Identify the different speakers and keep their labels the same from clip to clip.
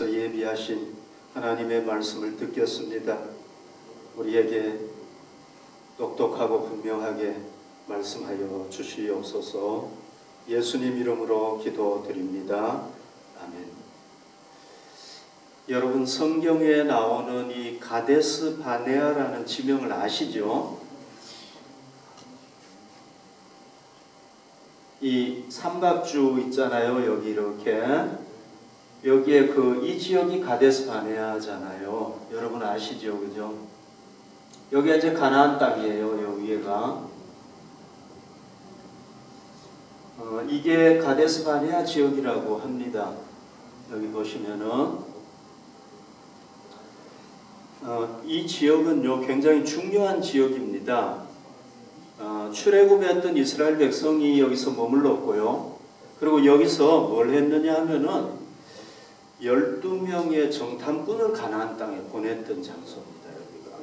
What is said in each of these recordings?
Speaker 1: 예비하신 하나님의 말씀을 듣겠습니다. 우리에게 똑똑하고 분명하게 말씀하여 주시옵소서. 예수님 이름으로 기도드립니다. 아멘. 여러분, 성경에 나오는 이 가데스 바네아라는 지명을 아시죠? 이 삼각주 있잖아요. 여기 이렇게 여기에 이 지역이 가데스 바네아잖아요. 여러분 아시죠? 그죠? 여기가 이제 가나안 땅이에요. 여기 위에가. 이게 가데스 바네아 지역이라고 합니다. 여기 보시면은 이 지역은요 굉장히 중요한 지역입니다. 출애굽했던 이스라엘 백성이 여기서 머물렀고요. 그리고 여기서 뭘 했느냐 하면은 12명의 정탐꾼을 가나안 땅에 보냈던 장소입니다. 여기가.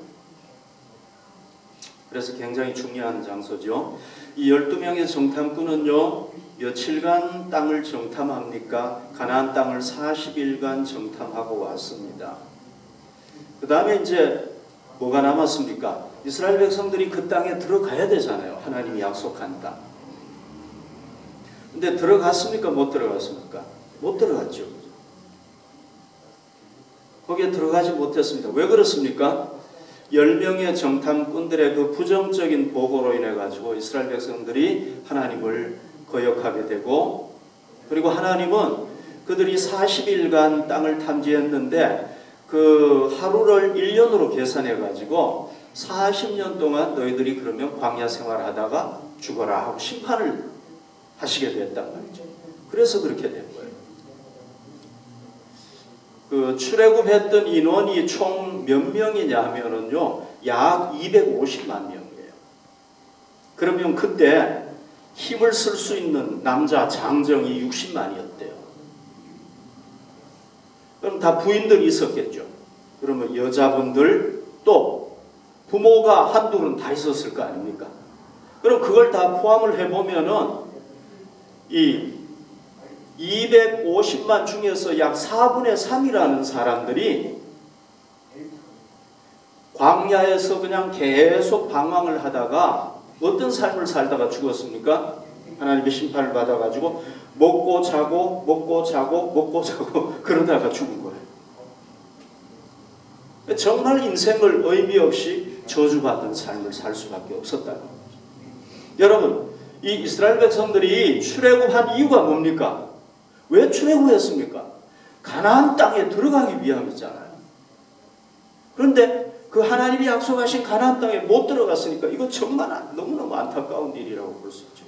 Speaker 1: 그래서 굉장히 중요한 장소죠. 이 12명의 정탐꾼은요 며칠간 땅을 정탐합니까? 가나안 땅을 40일간 정탐하고 왔습니다. 그 다음에 이제 뭐가 남았습니까? 이스라엘 백성들이 그 땅에 들어가야 되잖아요. 하나님이 약속한 땅. 근데 들어갔습니까? 못 들어갔습니까? 못 들어갔죠. 거기에 들어가지 못했습니다. 왜 그렇습니까? 10명의 정탐꾼들의 그 부정적인 보고로 인해 가지고 이스라엘 백성들이 하나님을 거역하게 되고, 그리고 하나님은 그들이 40일간 땅을 탐지했는데 그 하루를 1년으로 계산해 가지고 40년 동안 너희들이 그러면 광야 생활하다가 죽어라 하고 심판을 하시게 됐단 말이죠. 그래서 그렇게 된 거예요. 그 출애굽했던 인원이 총 몇 명이냐 하면은요 약 250만 명이에요. 그러면 그때 힘을 쓸 수 있는 남자 장정이 60만이었대요. 그럼 다 부인들이 있었겠죠. 그러면 여자분들 또 부모가 한둘은 다 있었을 거 아닙니까? 그럼 그걸 다 포함을 해보면은 이 250만 중에서 약 4분의 3이라는 사람들이 광야에서 그냥 계속 방황을 하다가 어떤 삶을 살다가 죽었습니까? 하나님의 심판을 받아가지고 먹고 자고 먹고 자고 먹고 자고 그러다가 죽은 거예요. 정말 인생을 의미 없이 저주받은 삶을 살 수밖에 없었다는 거죠. 여러분, 이 이스라엘 백성들이 출애굽한 이유가 뭡니까? 왜 출애굽했습니까? 가나안 땅에 들어가기 위함이잖아요. 그런데 그 하나님이 약속하신 가나안 땅에 못 들어갔으니까 이거 정말 너무너무 안타까운 일이라고 볼 수 있죠.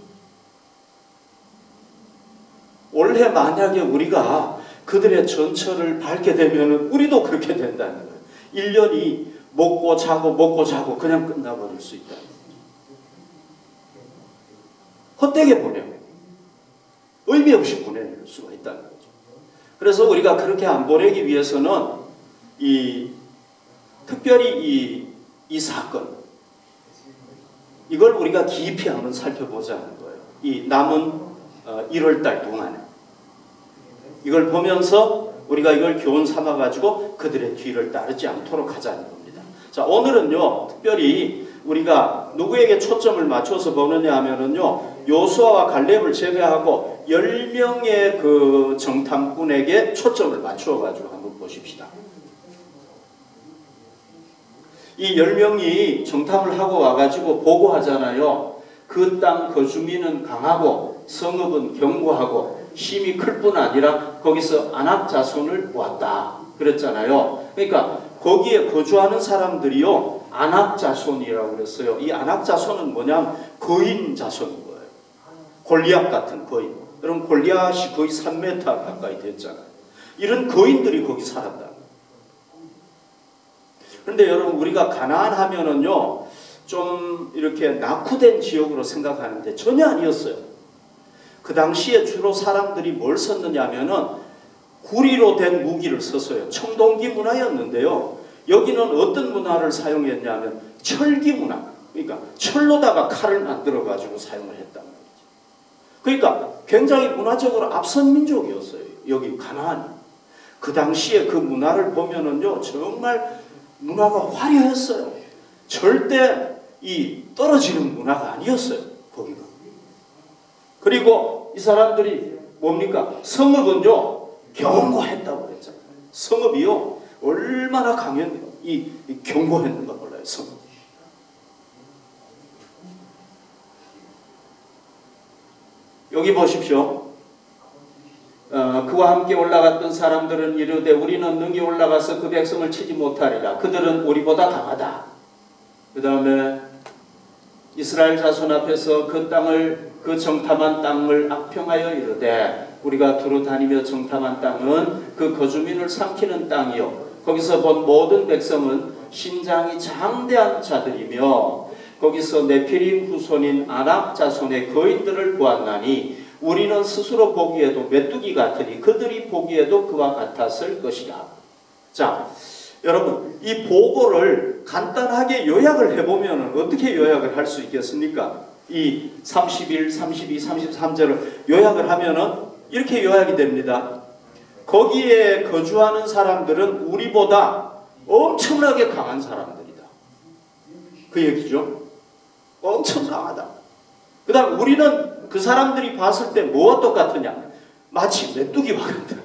Speaker 1: 원래 만약에 우리가 그들의 전철을 밟게 되면 우리도 그렇게 된다는 거예요. 1년이 먹고 자고 그냥 끝나버릴 수 있다. 헛되게 보내고 의미 없이 보낼 수가 있다는 거죠. 그래서 우리가 그렇게 안 보내기 위해서는 특별히 이 사건, 이걸 우리가 깊이 한번 살펴보자는 거예요. 이 남은 1월달 동안에 이걸 보면서 우리가 이걸 교훈 삼아가지고 그들의 뒤를 따르지 않도록 하자는 겁니다. 자, 오늘은요 특별히 우리가 누구에게 초점을 맞춰서 보느냐 하면은요 요수아와 갈렙을 제외하고 10명의 그 정탐꾼에게 초점을 맞추어가지고 한번 보십시다. 이 10명이 정탐을 하고 와가지고 보고하잖아요. 그 땅 거주민은 강하고 성읍은 견고하고 힘이 클 뿐 아니라 거기서 아낙 자손을 보았다 그랬잖아요. 그러니까 거기에 거주하는 사람들이요 아낙 자손이라고 그랬어요. 이 아낙 자손은 뭐냐면 거인 자손인 거예요. 골리앗 같은 거인. 여러분 골리앗이 거의 3m 가까이 됐잖아요. 이런 거인들이 거기 살았다. 그런데 여러분 우리가 가나안 하면은요 좀 이렇게 낙후된 지역으로 생각하는데 전혀 아니었어요. 그 당시에 주로 사람들이 뭘 썼느냐 하면은 구리로 된 무기를 썼어요. 청동기 문화였는데요. 여기는 어떤 문화를 사용했냐면 철기 문화. 그러니까 철로다가 칼을 만들어 가지고 사용을 했단 말이죠. 그러니까 굉장히 문화적으로 앞선 민족이었어요. 여기 가나안이. 그 당시에 그 문화를 보면은요, 정말 문화가 화려했어요. 절대 이 떨어지는 문화가 아니었어요, 거기가. 그리고 이 사람들이 뭡니까? 성읍은요, 견고했다고 그랬잖아요. 성읍이요, 얼마나 견고했는가 몰라요, 성읍. 여기 보십시오. 그와 함께 올라갔던 사람들은 이르되 우리는 능히 올라가서 그 백성을 치지 못하리라. 그들은 우리보다 강하다. 그 다음에 이스라엘 자손 앞에서 그 정탐한 땅을 악평하여 이르되 우리가 두루 다니며 정탐한 땅은 그 거주민을 삼키는 땅이요 거기서 본 모든 백성은 신장이 장대한 자들이며 거기서 네피림 후손인 아낙 자손의 거인들을 보았나니 우리는 스스로 보기에도 메뚜기 같으니 그들이 보기에도 그와 같았을 것이라. 자, 여러분 이 보고를 간단하게 요약을 해보면 어떻게 요약을 할 수 있겠습니까? 이 31, 32, 33절을 요약을 하면은 이렇게 요약이 됩니다. 거기에 거주하는 사람들은 우리보다 엄청나게 강한 사람들이다. 그 얘기죠. 엄청 강하다. 그 다음 우리는 그 사람들이 봤을 때 뭐와 똑같으냐? 마치 메뚜기와 같다.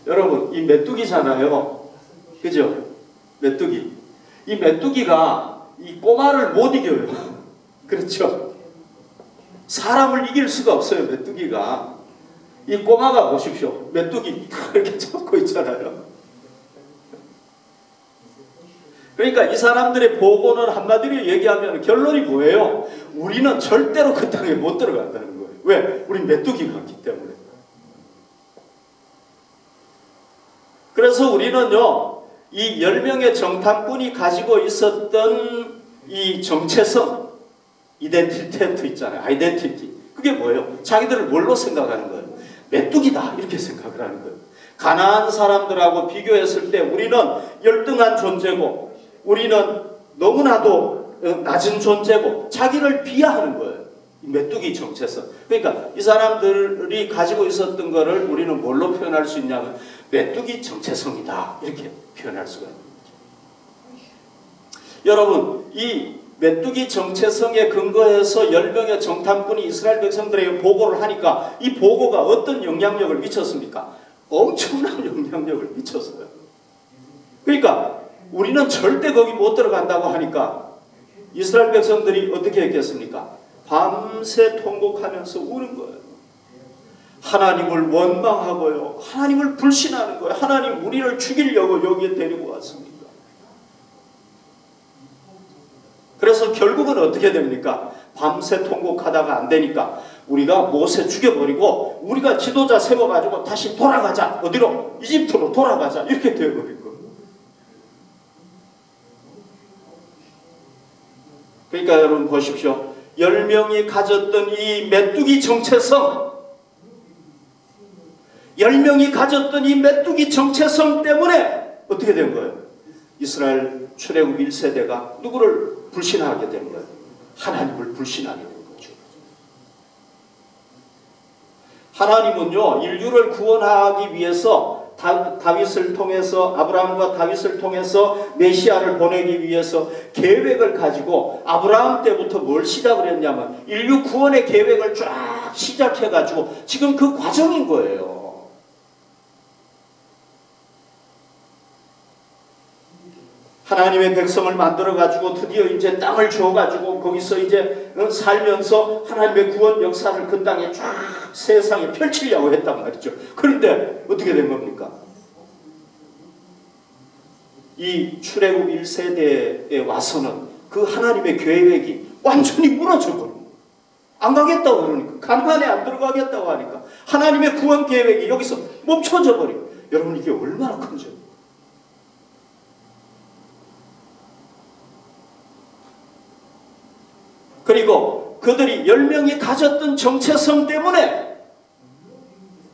Speaker 1: 여러분 이 메뚜기잖아요. 그죠? 메뚜기. 이 메뚜기가 이 꼬마를 못 이겨요. 그렇죠? 사람을 이길 수가 없어요. 메뚜기가. 이 꼬마가 보십시오. 메뚜기 이렇게 잡고 있잖아요. 그러니까 이 사람들의 보고는 한마디로 얘기하면 결론이 뭐예요? 우리는 절대로 그 땅에 못 들어간다는 거예요. 왜? 우리 메뚜기가 있기 때문에. 그래서 우리는요, 이 10명의 정탐꾼이 가지고 있었던 이 정체성, 이덴티티 있잖아요. 아이덴티티. 그게 뭐예요? 자기들을 뭘로 생각하는 거예요? 메뚜기다. 이렇게 생각을 하는 거예요. 가나안 사람들하고 비교했을 때 우리는 열등한 존재고 우리는 너무나도 낮은 존재고 자기를 비하하는 거예요. 메뚜기 정체성. 그러니까 이 사람들이 가지고 있었던 거를 우리는 뭘로 표현할 수 있냐면 메뚜기 정체성이다. 이렇게 표현할 수가 있는 거죠. 여러분 이 메뚜기 정체성에 근거해서 10명의 정탐꾼이 이스라엘 백성들에게 보고를 하니까 이 보고가 어떤 영향력을 미쳤습니까? 엄청난 영향력을 미쳤어요. 그러니까 우리는 절대 거기 못 들어간다고 하니까 이스라엘 백성들이 어떻게 했겠습니까? 밤새 통곡하면서 우는 거예요. 하나님을 원망하고요. 하나님을 불신하는 거예요. 하나님 우리를 죽이려고 여기에 데리고 왔습니다. 그래서 결국은 어떻게 됩니까? 밤새 통곡하다가 안 되니까 우리가 모세 죽여버리고 우리가 지도자 세워가지고 다시 돌아가자. 어디로? 이집트로 돌아가자. 이렇게 되어버린 거예요. 그러니까 여러분 보십시오. 10명이 가졌던 이 메뚜기 정체성, 10명이 가졌던 이 메뚜기 정체성 때문에 어떻게 된 거예요? 이스라엘 출애굽 1세대가 누구를 불신하게 된 거예요? 하나님을 불신하게 된 거죠. 하나님은요, 인류를 구원하기 위해서 다윗을 통해서 아브라함과 다윗을 통해서 메시아를 보내기 위해서 계획을 가지고 아브라함 때부터 뭘 시작을 했냐면 인류 구원의 계획을 쫙 시작해가지고 지금 그 과정인 거예요. 하나님의 백성을 만들어가지고 드디어 이제 땅을 줘가지고 거기서 이제 살면서 하나님의 구원 역사를 그 땅에 쫙 세상에 펼치려고 했단 말이죠. 그런데 어떻게 된 겁니까? 이 출애굽 1세대에 와서는 그 하나님의 계획이 완전히 무너져 버린 거예요. 안 가겠다고 그러니까. 가나안에 안 들어가겠다고 하니까 하나님의 구원 계획이 여기서 멈춰져 버리고. 여러분 이게 얼마나 큰 죄입니까? 그리고 그들이 10명이 가졌던 정체성 때문에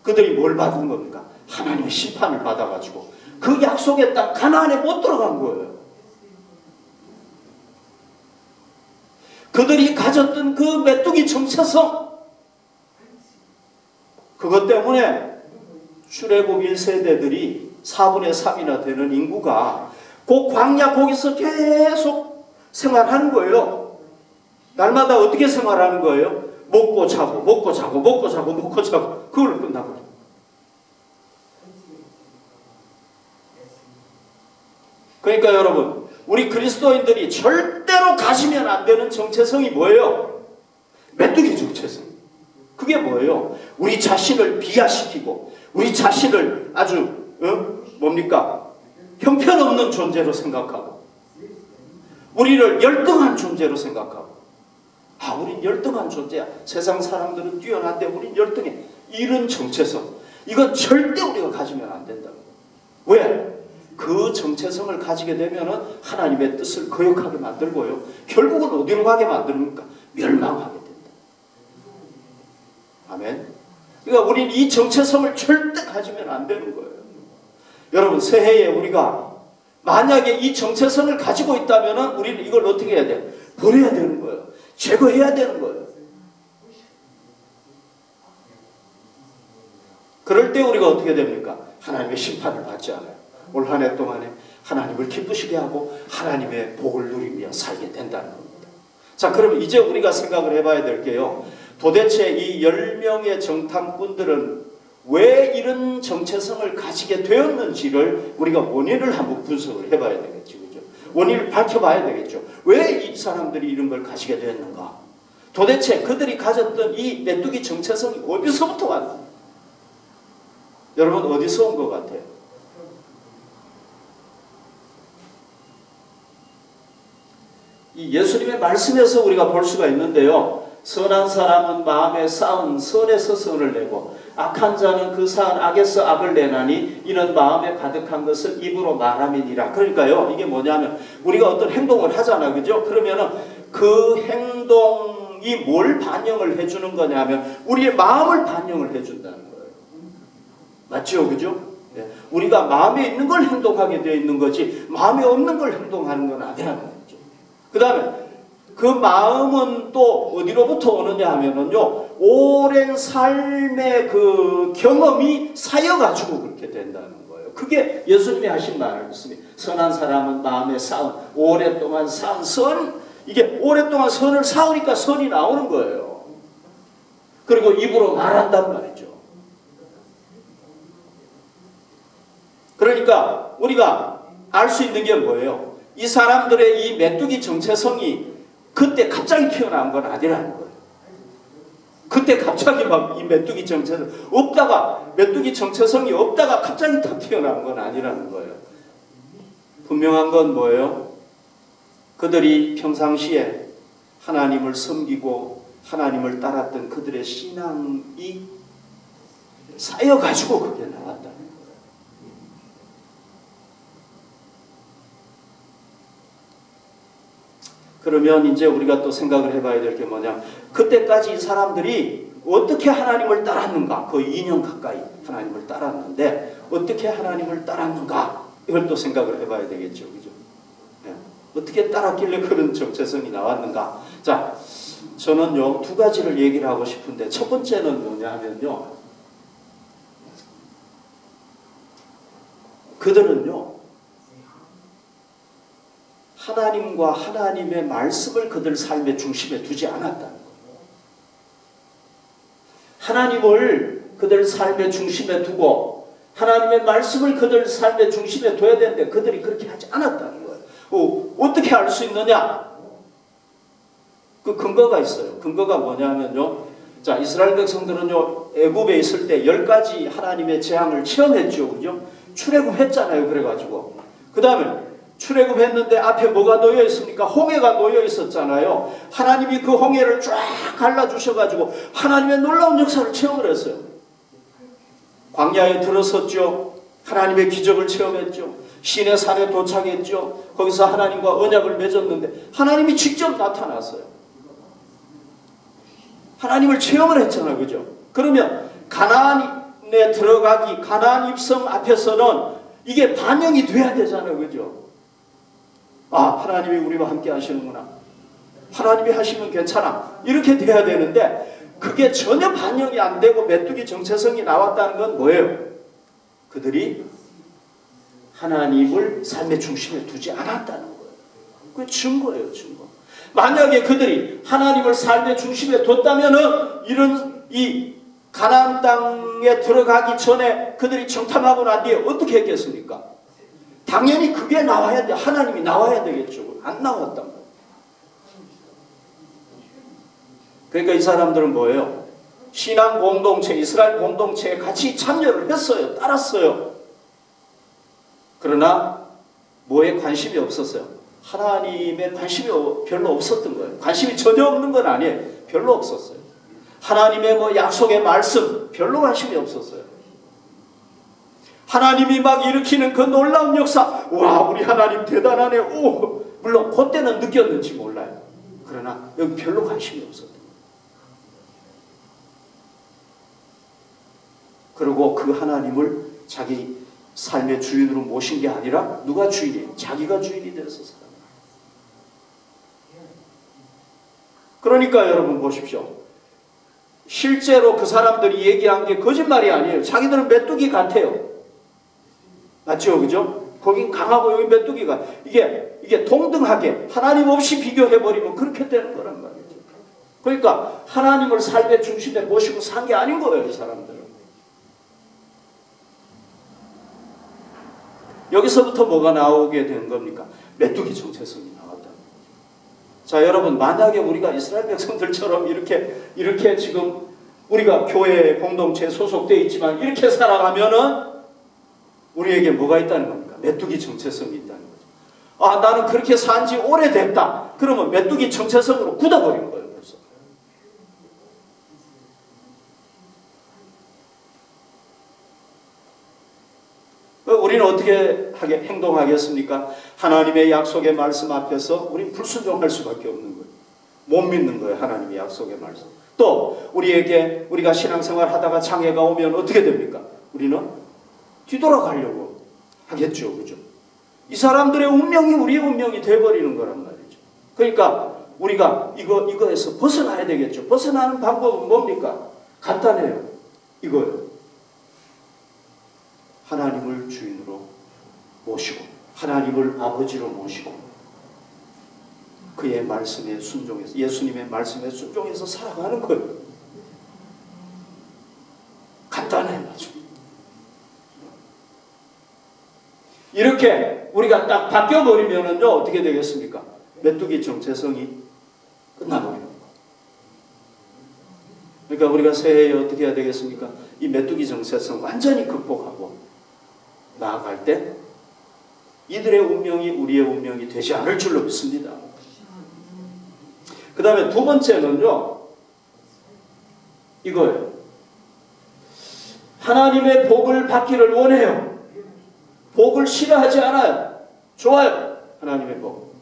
Speaker 1: 그들이 뭘 받은 겁니까? 하나님의 심판을 받아가지고 그 약속의 땅 가나안에 못 들어간 거예요. 그들이 가졌던 그 메뚜기 정체성, 그것 때문에 출애굽 1세대들이 4분의 3이나 되는 인구가 그 광야 거기서 계속 생활하는 거예요. 날마다 어떻게 생활하는 거예요? 먹고 자고 먹고 자고 먹고 자고 먹고 자고 그걸로 끝나버려요. 그러니까 여러분, 우리 그리스도인들이 절대로 가지면 안 되는 정체성이 뭐예요? 메뚜기 정체성. 그게 뭐예요? 우리 자신을 비하시키고 우리 자신을 아주 뭡니까? 형편없는 존재로 생각하고 우리를 열등한 존재로 생각하고 우린 열등한 존재야. 세상 사람들은 뛰어난데 우린 열등해. 이런 정체성. 이건 절대 우리가 가지면 안 된다고. 왜? 그 정체성을 가지게 되면은 하나님의 뜻을 거역하게 만들고요. 결국은 어디로 가게 만듭니까? 멸망하게 된다. 아멘. 그러니까 우리는 이 정체성을 절대 가지면 안 되는 거예요. 여러분, 새해에 우리가 만약에 이 정체성을 가지고 있다면은 우리는 이걸 어떻게 해야 돼요? 버려야 되는 거예요. 제거해야 되는 거예요. 그럴 때 우리가 어떻게 됩니까? 하나님의 심판을 받지 않아요. 올 한 해 동안에 하나님을 기쁘시게 하고 하나님의 복을 누리며 살게 된다는 겁니다. 자, 그럼 이제 우리가 생각을 해봐야 될 게요. 도대체 이 10명의 정탐꾼들은 왜 이런 정체성을 가지게 되었는지를 우리가 원인을 한번 분석을 해봐야 되겠죠. 그죠? 원인을 밝혀봐야 되겠죠. 왜 이 사람들이 이런 걸 가지게 되었는가? 도대체 그들이 가졌던 이 메뚜기 정체성이 어디서부터 왔는가? 여러분, 어디서 온 것 같아요? 이 예수님의 말씀에서 우리가 볼 수가 있는데요. 선한 사람은 마음에 쌓은 선에서 선을 내고 악한 자는 그 쌓은 악에서 악을 내나니 이는 마음에 가득한 것을 입으로 말함이니라. 그러니까요, 이게 뭐냐면 우리가 어떤 행동을 하잖아요. 그죠? 그러면은 그 행동이 뭘 반영을 해주는 거냐면 우리의 마음을 반영을 해준다는 거예요. 맞죠? 그죠? 네. 우리가 마음에 있는 걸 행동하게 되어 있는 거지 마음에 없는 걸 행동하는 건 아니라는 거죠. 그 다음에 그 마음은 또 어디로부터 오느냐 하면은요, 오랜 삶의 그 경험이 쌓여가지고 그렇게 된다는 거예요. 그게 예수님이 하신 말씀이 선한 사람은 마음에 쌓은 오랫동안 쌓은 선, 이게 오랫동안 선을 쌓으니까 선이 나오는 거예요. 그리고 입으로 말한단 말이죠. 그러니까 우리가 알 수 있는 게 뭐예요? 이 사람들의 이 메뚜기 정체성이 그때 갑자기 튀어나온 건 아니라는 거예요. 그때 갑자기 막 이 메뚜기 정체성 없다가 메뚜기 정체성이 없다가 갑자기 탁 튀어나온 건 아니라는 거예요. 분명한 건 뭐예요? 그들이 평상시에 하나님을 섬기고 하나님을 따랐던 그들의 신앙이 쌓여가지고 그게 나왔다는 거예요. 그러면 이제 우리가 또 생각을 해봐야 될 게 뭐냐. 그때까지 이 사람들이 어떻게 하나님을 따랐는가. 거의 2년 가까이 하나님을 따랐는데 어떻게 하나님을 따랐는가. 이걸 또 생각을 해봐야 되겠죠. 그죠? 네. 어떻게 따랐길래 그런 정체성이 나왔는가. 자, 저는요, 두 가지를 얘기를 하고 싶은데 첫 번째는 뭐냐 하면요. 그들은요, 하나님과 하나님의 말씀을 그들 삶의 중심에 두지 않았다는 거예요. 하나님을 그들 삶의 중심에 두고 하나님의 말씀을 그들 삶의 중심에 둬야 되는데 그들이 그렇게 하지 않았다는 거예요. 어떻게 알 수 있느냐? 그 근거가 있어요. 근거가 뭐냐면요. 자, 이스라엘 백성들은요, 애굽에 있을 때 10가지 하나님의 재앙을 체험했죠. 그죠? 출애굽했잖아요. 그래가지고. 그 다음에 출애굽했는데 앞에 뭐가 놓여 있습니까? 홍해가 놓여 있었잖아요. 하나님이 그 홍해를 쫙 갈라주셔가지고 하나님의 놀라운 역사를 체험을 했어요. 광야에 들어섰죠. 하나님의 기적을 체험했죠. 시내 산에 도착했죠. 거기서 하나님과 언약을 맺었는데 하나님이 직접 나타났어요. 하나님을 체험을 했잖아요. 그죠? 그러면 가나안에 들어가기, 가나안 입성 앞에서는 이게 반영이 돼야 되잖아요. 그죠? 하나님이 우리와 함께 하시는구나. 하나님이 하시면 괜찮아. 이렇게 돼야 되는데 그게 전혀 반영이 안 되고 메뚜기 정체성이 나왔다는 건 뭐예요? 그들이 하나님을 삶의 중심에 두지 않았다는 거예요. 그게 증거예요, 증거. 만약에 그들이 하나님을 삶의 중심에 뒀다면은 이런 이 가나안 땅에 들어가기 전에 그들이 정탐하고 난 뒤에 어떻게 했겠습니까? 당연히 그게 나와야 돼. 하나님이 나와야 되겠죠. 안 나왔단 말이에요. 그러니까 이 사람들은 뭐예요? 신앙 공동체, 이스라엘 공동체에 같이 참여를 했어요. 따랐어요. 그러나 뭐에 관심이 없었어요? 하나님에 관심이 별로 없었던 거예요. 관심이 전혀 없는 건 아니에요. 별로 없었어요. 하나님의 뭐 약속의 말씀 별로 관심이 없었어요. 하나님이 막 일으키는 그 놀라운 역사, 와 우리 하나님 대단하네. 오, 물론 그때는 느꼈는지 몰라요. 그러나 여기 별로 관심이 없었던 거예요. 그리고 그 하나님을 자기 삶의 주인으로 모신 게 아니라 누가 주인이에요? 자기가 주인이 돼서 살아요. 그러니까 여러분 보십시오. 실제로 그 사람들이 얘기한 게 거짓말이 아니에요. 자기들은 메뚜기 같아요. 맞죠? 그죠? 거긴 강하고 여기 메뚜기가. 이게 동등하게 하나님 없이 비교해버리면 그렇게 되는 거란 말이죠. 그러니까 하나님을 삶의 중심에 모시고 산 게 아닌 거예요. 이 사람들은. 여기서부터 뭐가 나오게 되는 겁니까? 메뚜기 정체성이 나왔다. 자, 여러분, 만약에 우리가 이스라엘 백성들처럼 이렇게 지금 우리가 교회 공동체에 소속되어 있지만 이렇게 살아가면은 우리에게 뭐가 있다는 겁니까? 메뚜기 정체성이 있다는 거죠. 아, 나는 그렇게 산 지 오래됐다. 그러면 메뚜기 정체성으로 굳어버린 거예요, 벌써. 우리는 어떻게 행동하겠습니까? 하나님의 약속의 말씀 앞에서 우리는 불순종할 수밖에 없는 거예요. 못 믿는 거예요, 하나님의 약속의 말씀. 또 우리가 신앙생활 하다가 장애가 오면 어떻게 됩니까? 우리는 뒤돌아가려고 하겠죠, 그죠? 이 사람들의 운명이 우리의 운명이 돼버리는 거란 말이죠. 그러니까 우리가 이거에서 벗어나야 되겠죠. 벗어나는 방법은 뭡니까? 간단해요. 이거예요. 하나님을 주인으로 모시고 하나님을 아버지로 모시고 그의 말씀에 순종해서 예수님의 말씀에 순종해서 살아가는 거예요. 간단해요. 이렇게 우리가 딱 바뀌어버리면은요 어떻게 되겠습니까? 메뚜기 정체성이 끝나버리는 거예요. 그러니까 우리가 새해에 어떻게 해야 되겠습니까? 이 메뚜기 정체성 완전히 극복하고 나아갈 때 이들의 운명이 우리의 운명이 되지 않을 줄로 믿습니다. 그 다음에 두 번째는요 이거예요. 하나님의 복을 받기를 원해요. 복을 싫어하지 않아요. 좋아요. 하나님의 복.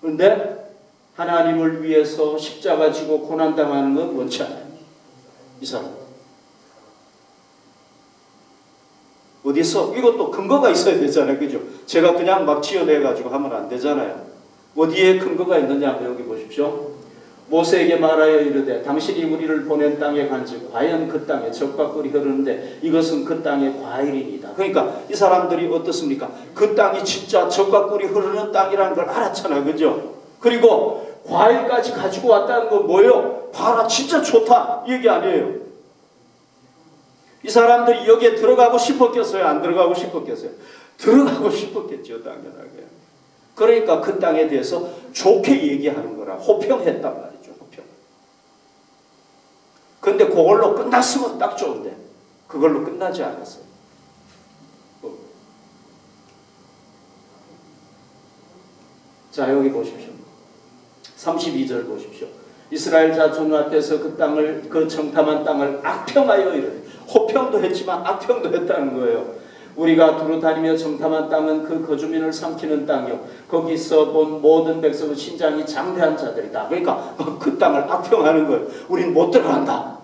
Speaker 1: 그런데 하나님을 위해서 십자가 지고 고난당하는 건 원치 않아요. 이 사람. 어디서? 이것도 근거가 있어야 되잖아요. 그죠? 제가 그냥 막 지어내가지고 하면 안 되잖아요. 어디에 근거가 있느냐? 여기 보십시오. 모세에게 말하여 이르되 당신이 우리를 보낸 땅에 간즉 과연 그 땅에 젖과 꿀이 흐르는데 이것은 그 땅의 과일이니이다. 그러니까 이 사람들이 어떻습니까? 그 땅이 진짜 젖과 꿀이 흐르는 땅이라는 걸 알았잖아요. 그죠? 그리고 과일까지 가지고 왔다는 건 뭐예요? 봐라 진짜 좋다 이 얘기 아니에요. 이 사람들이 여기에 들어가고 싶었겠어요? 안 들어가고 싶었겠어요? 들어가고 싶었겠죠, 당연하게. 그러니까 그 땅에 대해서 좋게 얘기하는 거라 호평했단 말이죠, 호평. 그런데 그걸로 끝났으면 딱 좋은데 그걸로 끝나지 않았어요. 자, 여기 보십시오. 32절 보십시오. 이스라엘 자손 앞에서 그 땅을, 그 정탐한 땅을 악평하여 이르되 호평도 했지만 악평도 했다는 거예요. 우리가 두루 다니며 정탐한 땅은 그 거주민을 삼키는 땅이요 거기서 본 모든 백성은 신장이 장대한 자들이다. 그러니까 그 땅을 악평하는 거예요. 우린 못 들어간다.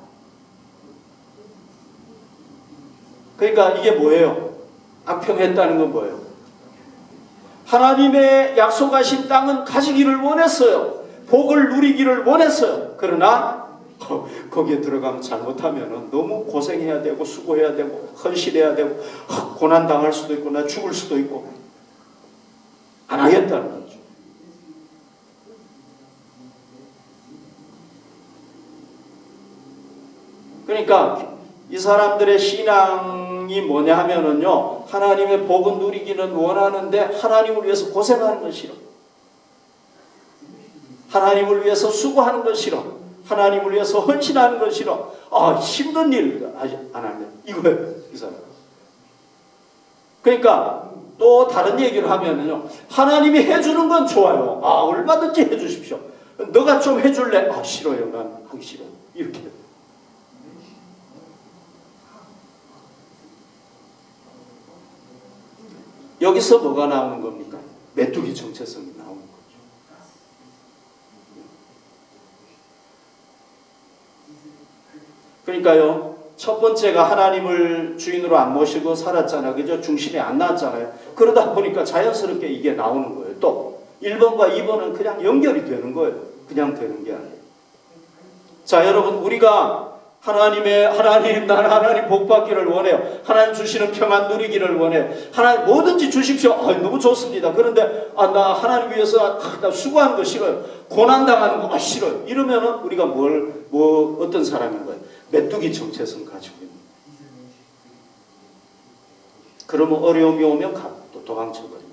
Speaker 1: 그러니까 이게 뭐예요? 악평했다는 건 뭐예요? 하나님의 약속하신 땅은 가지기를 원했어요. 복을 누리기를 원했어요. 그러나 거기에 들어가면 잘못하면 너무 고생해야 되고 수고해야 되고 헌신해야 되고 고난당할 수도 있고 나 죽을 수도 있고 안 하겠다는 거죠. 그러니까 이 사람들의 신앙이 뭐냐 하면은요, 하나님의 복은 누리기는 원하는데 하나님을 위해서 고생하는 건 싫어. 하나님을 위해서 수고하는 건 싫어. 하나님을 위해서 헌신하는 건 싫어. 힘든 일 안 하면 이거예요, 이 사람. 그러니까 또 다른 얘기를 하면은요, 하나님이 해주는 건 좋아요. 얼마든지 해주십시오. 너가 좀 해줄래? 싫어요. 난 하기 싫어. 이렇게. 여기서 뭐가 나오는 겁니까? 메뚜기 정체성이 나오는 거죠. 그러니까요, 첫 번째가 하나님을 주인으로 안 모시고 살았잖아요. 그죠? 중심이 안 나왔잖아요. 그러다 보니까 자연스럽게 이게 나오는 거예요. 또 1번과 2번은 그냥 연결이 되는 거예요. 그냥 되는 게 아니에요. 자, 여러분, 우리가 하나님, 나는 하나님 복 받기를 원해요. 하나님 주시는 평안 누리기를 원해요. 하나님 뭐든지 주십시오. 너무 좋습니다. 그런데 나 하나님 위해서 나 수고하는 거 싫어요. 고난당하는 거 싫어요. 이러면은 우리가 어떤 사람인 거예요? 메뚜기 정체성 가지고 있는 거예요. 그러면 어려움이 오면 또 도망쳐버립니다.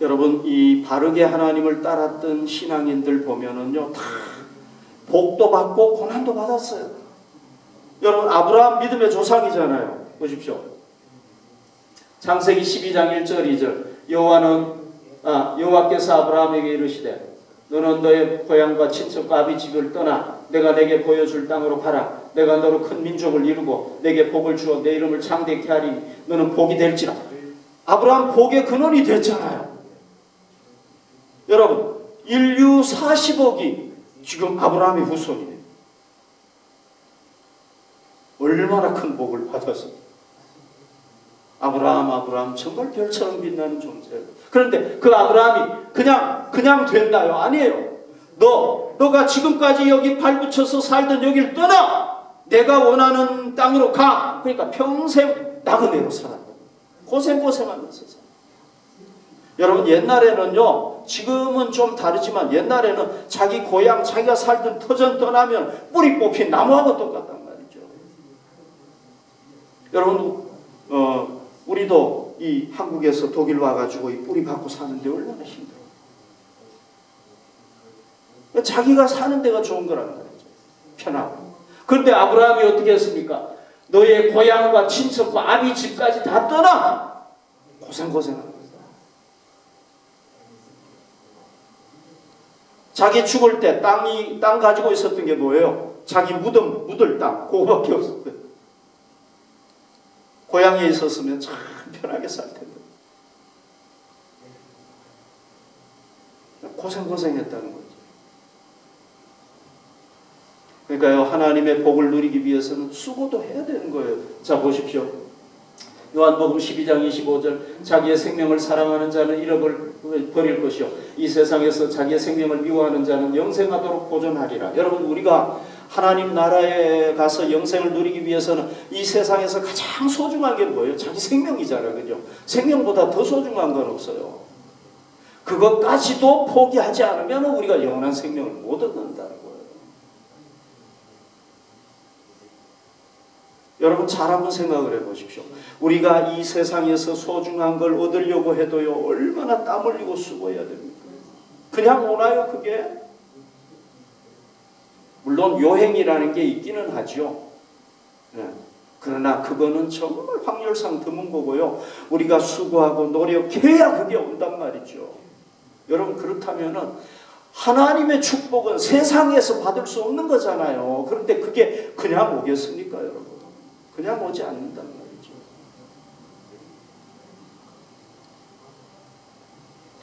Speaker 1: 여러분, 이 바르게 하나님을 따랐던 신앙인들 보면은요, 다 복도 받고 고난도 받았어요. 여러분, 아브라함 믿음의 조상이잖아요. 보십시오. 창세기 12장 1절 2절. 여호와께서 아브라함에게 이르시되 너는 너의 고향과 친척과 아비 집을 떠나 내가 내게 보여줄 땅으로 가라. 내가 너로 큰 민족을 이루고 내게 복을 주어 내 이름을 창대케 하리니 너는 복이 될지라. 아브라함 복의 근원이 됐잖아요. 여러분, 인류 40억이 지금 아브라함의 후손이에요. 얼마나 큰 복을 받았습니까? 아브라함 정말 별처럼 빛나는 존재예요. 그런데 그 아브라함이 그냥 된다요? 아니에요. 너가 지금까지 여기 발붙여서 살던 여기를 떠나! 내가 원하는 땅으로 가! 그러니까 평생 나그네로 살았다. 고생하면서 살았다. 여러분, 옛날에는요, 지금은 좀 다르지만 옛날에는 자기 고향, 자기가 살던 터전 떠나면 뿌리 뽑힌 나무하고 똑같단 말이죠. 여러분, 우리도 이 한국에서 독일 와가지고 이 뿌리 받고 사는데 얼마나 힘들어요. 자기가 사는 데가 좋은 거란 말이죠. 편하고. 그런데 아브라함이 어떻게 했습니까? 너의 고향과 친척과 아비 집까지 다 떠나! 고생하는 거예요. 자기 죽을 때 땅 가지고 있었던 게 뭐예요? 자기 묻을 땅, 그거밖에 없었거든요. 고향에 있었으면 참 편하게 살 텐데. 고생했다는 거죠. 그러니까요, 하나님의 복을 누리기 위해서는 수고도 해야 되는 거예요. 자, 보십시오. 요한복음 12장 25절. 자기의 생명을 사랑하는 자는 잃어버릴 것이요 이 세상에서 자기의 생명을 미워하는 자는 영생하도록 보존하리라. 여러분, 우리가 하나님 나라에 가서 영생을 누리기 위해서는 이 세상에서 가장 소중한 게 뭐예요? 자기 생명이잖아요. 그죠? 생명보다 더 소중한 건 없어요. 그것까지도 포기하지 않으면 우리가 영원한 생명을 못 얻는다는 거예요. 여러분, 잘 한번 생각을 해보십시오. 우리가 이 세상에서 소중한 걸 얻으려고 해도요, 얼마나 땀 흘리고 수고해야 됩니까? 그냥 오나요, 그게? 물론 요행이라는 게 있기는 하죠. 네. 그러나 그거는 정말 확률상 드문 거고요. 우리가 수고하고 노력해야 그게 온단 말이죠. 여러분, 그렇다면은 하나님의 축복은 세상에서 받을 수 없는 거잖아요. 그런데 그게 그냥 오겠습니까, 여러분? 그냥 오지 않는단 말이죠.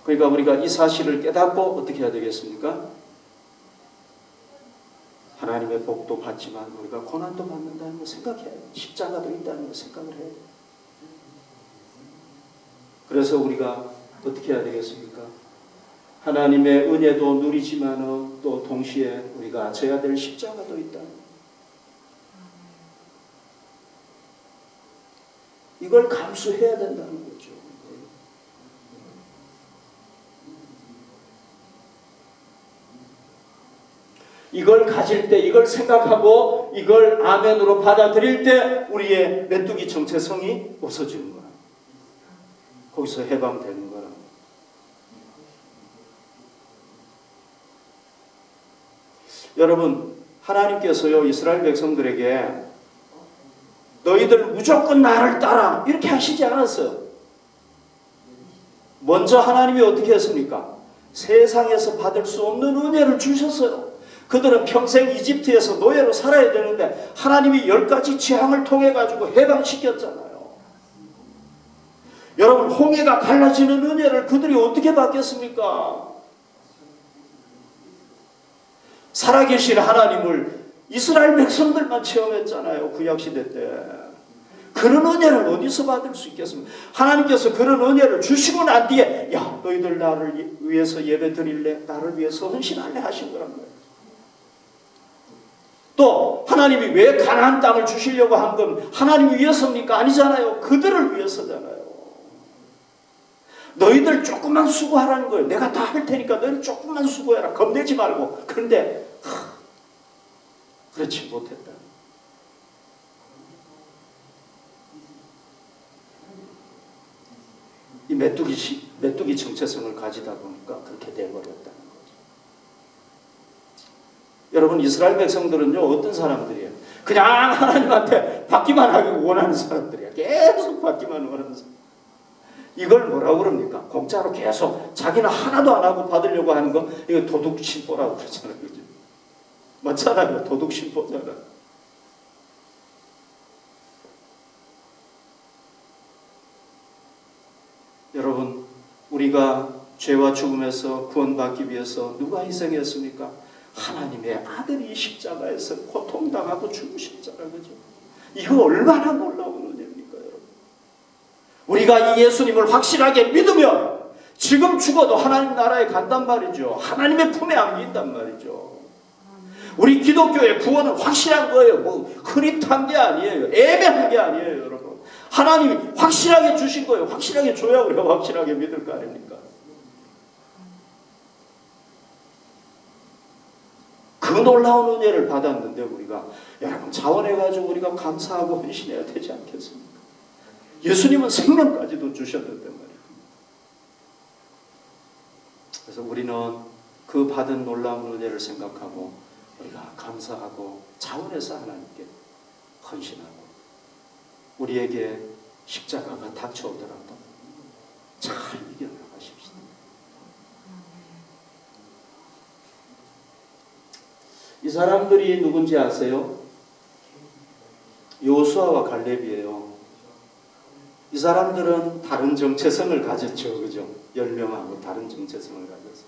Speaker 1: 그러니까 우리가 이 사실을 깨닫고 어떻게 해야 되겠습니까? 하나님의 복도 받지만 우리가 고난도 받는다는 걸 생각해야 돼요. 십자가도 있다는 걸 생각을 해야 돼요. 그래서 우리가 어떻게 해야 되겠습니까? 하나님의 은혜도 누리지만은 또 동시에 우리가 져야 될 십자가도 있다. 이걸 감수해야 된다는 거죠. 이걸 가질 때, 이걸 생각하고 이걸 아멘으로 받아들일 때 우리의 메뚜기 정체성이 없어지는 거야. 거기서 해방되는 거라. 여러분, 하나님께서요 이스라엘 백성들에게 너희들 무조건 나를 따라 이렇게 하시지 않았어요. 먼저 하나님이 어떻게 했습니까? 세상에서 받을 수 없는 은혜를 주셨어요. 그들은 평생 이집트에서 노예로 살아야 되는데 하나님이 10가지 재앙을 통해 가지고 해방시켰잖아요. 여러분, 홍해가 갈라지는 은혜를 그들이 어떻게 받겠습니까? 살아계신 하나님을 이스라엘 백성들만 체험했잖아요. 구약시대 때. 그런 은혜를 어디서 받을 수 있겠습니까? 하나님께서 그런 은혜를 주시고 난 뒤에 야, 너희들 나를 위해서 예배 드릴래? 나를 위해서 헌신할래? 하신 거란 거예요. 또 하나님이 왜 가나안 땅을 주시려고 한 건 하나님 위해서입니까? 아니잖아요. 그들을 위해서잖아요. 너희들 조금만 수고하라는 거예요. 내가 다 할 테니까 너희들 조금만 수고해라. 겁내지 말고. 그런데 그렇지 못했다. 이 메뚜기 정체성을 가지다 보니까 그렇게 돼버렸다는 거죠. 여러분, 이스라엘 백성들은요 어떤 사람들이에요? 그냥 하나님한테 받기만 하기 원하는 사람들이야. 계속 받기만 원하는 사람. 이걸 뭐라고 그럽니까? 공짜로 계속 자기는 하나도 안 하고 받으려고 하는 거, 이거 도둑심보라고 그러잖아요. 그죠? 맞잖아요. 도둑심보잖아요. 여러분, 우리가 죄와 죽음에서 구원받기 위해서 누가 희생했습니까? 하나님의 아들이 십자가에서 고통당하고 죽으셨잖아요. 그죠? 이거 얼마나 놀라운 은혜입니까, 여러분? 우리가 이 예수님을 확실하게 믿으면 지금 죽어도 하나님 나라에 간단 말이죠. 하나님의 품에 안긴단 말이죠. 우리 기독교의 구원은 확실한 거예요. 뭐 흐릿한 게 아니에요. 애매한 게 아니에요, 여러분. 하나님이 확실하게 주신 거예요. 확실하게 줘야 우리가 확실하게 믿을 거 아닙니까? 그 놀라운 은혜를 받았는데 우리가 여러분 자원해가지고 우리가 감사하고 헌신해야 되지 않겠습니까? 예수님은 생명까지도 주셨는데 말이에요. 그래서 우리는 그 받은 놀라운 은혜를 생각하고 우리가 감사하고 자원해서 하나님께 헌신하고 우리에게 십자가가 닥쳐오더라도 잘 이겨나가십시다. 이 사람들이 누군지 아세요? 여호수아와 갈렙이에요. 이 사람들은 다른 정체성을 가졌죠. 그죠? 10명하고 다른 정체성을 가졌어요.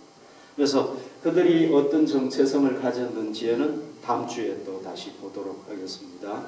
Speaker 1: 그래서 그들이 어떤 정체성을 가졌는지에는 다음 주에 또 다시 보도록 하겠습니다.